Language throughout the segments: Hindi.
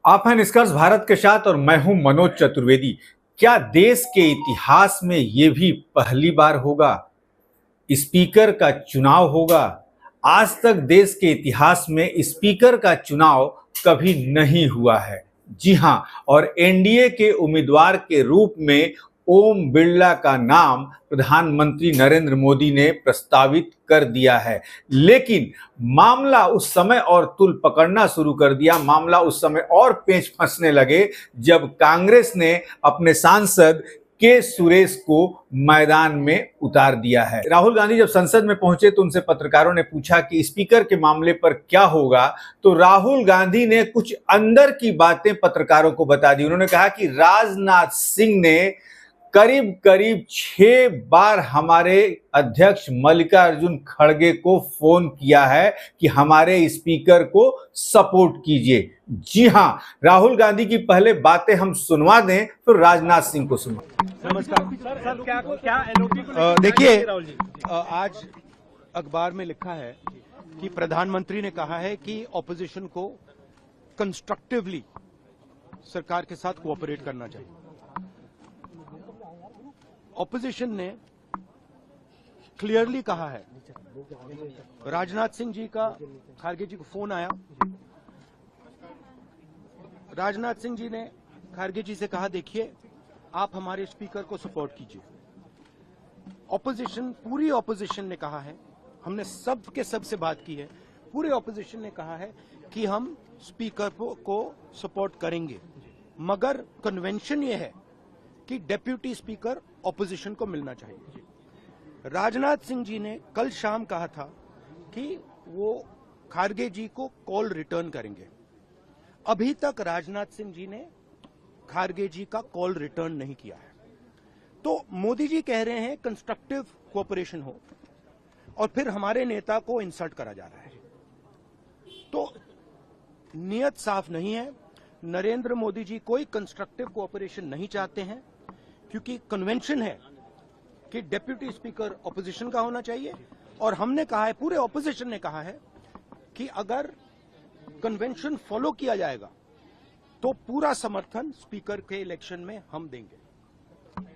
आप हैं निष्कर्ष भारत के साथ और मैं हूं मनोज चतुर्वेदी। क्या देश के इतिहास में ये भी पहली बार होगा स्पीकर का चुनाव होगा? आज तक देश के इतिहास में स्पीकर का चुनाव कभी नहीं हुआ है। जी हां, और एनडीए के उम्मीदवार के रूप में ओम बिरला का नाम प्रधानमंत्री नरेंद्र मोदी ने प्रस्तावित कर दिया है। लेकिन मामला उस समय और तूल पकड़ना शुरू कर दिया, मामला उस समय और पेंच फंसने लगे जब कांग्रेस ने अपने सांसद के सुरेश को मैदान में उतार दिया है। राहुल गांधी जब संसद में पहुंचे तो उनसे पत्रकारों ने पूछा कि स्पीकर के मामले पर क्या होगा, तो राहुल गांधी ने कुछ अंदर की बातें पत्रकारों को बता दी। उन्होंने कहा कि राजनाथ सिंह ने करीब करीब 6 बार हमारे अध्यक्ष मल्लिकार्जुन खड़गे को फोन किया है कि हमारे स्पीकर को सपोर्ट कीजिए। जी हां, राहुल गांधी की पहले बातें हम सुनवा दें तो राजनाथ सिंह को सुनवा। देखिए, आज अखबार में लिखा है कि प्रधानमंत्री ने कहा है कि ऑपोजिशन को कंस्ट्रक्टिवली सरकार के साथ कोऑपरेट करना चाहिए। ऑपोजिशन ने क्लियरली कहा है, राजनाथ सिंह जी का खड़गे जी को फोन आया, राजनाथ सिंह जी ने खड़गे जी से कहा देखिए आप हमारे स्पीकर को सपोर्ट कीजिए। ऑपोजिशन, पूरी ऑपोजिशन ने कहा है, हमने सबसे बात की है, पूरे ऑपोजिशन ने कहा है कि हम स्पीकर को सपोर्ट करेंगे, मगर कन्वेंशन ये है कि डेप्यूटी स्पीकर ऑपोजिशन को मिलना चाहिए। राजनाथ सिंह जी ने कल शाम कहा था कि वो खड़गे जी को कॉल रिटर्न करेंगे। अभी तक राजनाथ सिंह जी ने खड़गे जी का कॉल रिटर्न नहीं किया है। तो मोदी जी कह रहे हैं कंस्ट्रक्टिव कोऑपरेशन हो, और फिर हमारे नेता को इंसल्ट करा जा रहा है। तो नियत साफ नहीं है। नरेंद्र मोदी जी कोई कंस्ट्रक्टिव कोऑपरेशन नहीं चाहते हैं, क्योंकि कन्वेंशन है कि डेप्यूटी स्पीकर ऑपोजिशन का होना चाहिए। और हमने कहा है, पूरे ऑपोजिशन ने कहा है कि अगर कन्वेंशन फॉलो किया जाएगा तो पूरा समर्थन स्पीकर के इलेक्शन में हम देंगे।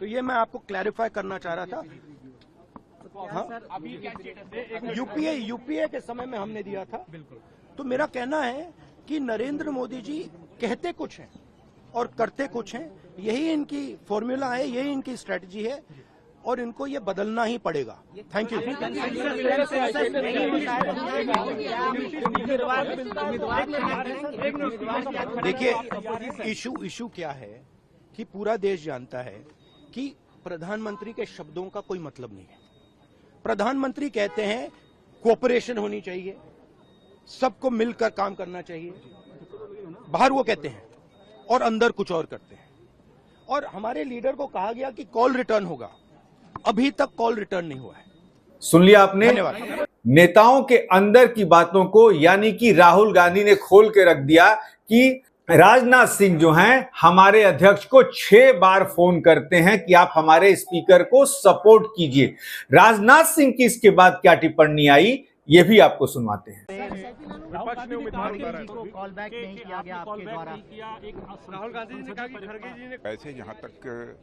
तो ये मैं आपको क्लैरिफाई करना चाह रहा था। हाँ? यूपीए के समय में हमने दिया था। तो मेरा कहना है कि नरेंद्र मोदी जी कहते कुछ हैं और करते कुछ हैं। यही इनकी फॉर्मूला है, यही इनकी स्ट्रेटजी है, और इनको ये बदलना ही पड़ेगा। Thank you. देखिए, इशू क्या है कि पूरा देश जानता है कि प्रधानमंत्री के शब्दों का कोई मतलब नहीं है। प्रधानमंत्री कहते हैं कोऑपरेशन होनी चाहिए, सबको मिलकर काम करना चाहिए, बाहर वो कहते हैं और अंदर कुछ और करते हैं। और हमारे लीडर को कहा गया कि कॉल रिटर्न होगा, अभी तक कॉल रिटर्न नहीं हुआ है। सुन लिया आपने नेताओं के अंदर की बातों को, यानी कि राहुल गांधी ने खोल के रख दिया कि राजनाथ सिंह जो हैं हमारे अध्यक्ष को 6 बार फोन करते हैं कि आप हमारे स्पीकर को सपोर्ट कीजिए। राजनाथ सिंह की इसके बाद क्या टिप्पणी आई, ये भी आपको सुनवाते हैं। विपक्ष ने उम्मीदवार को कॉल बैक नहीं किया गया आपके द्वारा। राहुल गांधी जी ने कहा कि खड़गे जी ने ऐसे जहां तक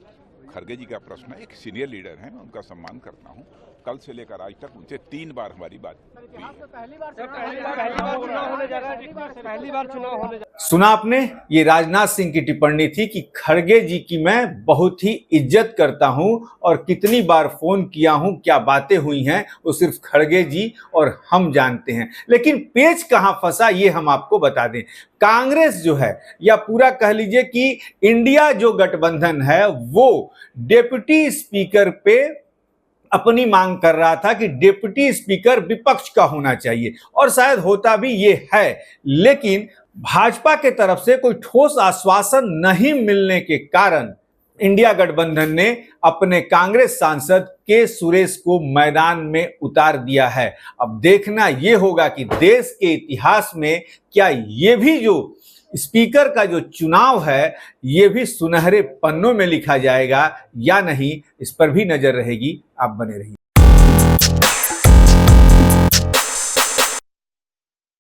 खड़गे जी का प्रश्न है, एक सीनियर लीडर हैं, मैं उनका सम्मान करता हूं। कल से लेकर आज तक उनसे 3 बार हमारी बात हुई है। पहली बार चुनाव होने जा। सुना आपने, ये राजनाथ सिंह की टिप्पणी थी कि खड़गे जी की मैं बहुत ही इज्जत करता हूं और कितनी बार फोन किया हूं, क्या बातें हुई हैं वो सिर्फ खड़गे जी और हम जानते हैं। लेकिन पेच कहां फंसा ये हम आपको बता दें। कांग्रेस जो है, या पूरा कह लीजिए कि इंडिया जो गठबंधन है, वो डिप्टी स्पीकर पे अपनी मांग कर रहा था कि डिप्टी स्पीकर विपक्ष का होना चाहिए, और शायद होता भी ये है। लेकिन भाजपा के तरफ से कोई ठोस आश्वासन नहीं मिलने के कारण इंडिया गठबंधन ने अपने कांग्रेस सांसद के सुरेश को मैदान में उतार दिया है। अब देखना यह होगा कि देश के इतिहास में क्या ये भी जो स्पीकर का जो चुनाव है ये भी सुनहरे पन्नों में लिखा जाएगा या नहीं, इस पर भी नजर रहेगी। आप बने रहिए।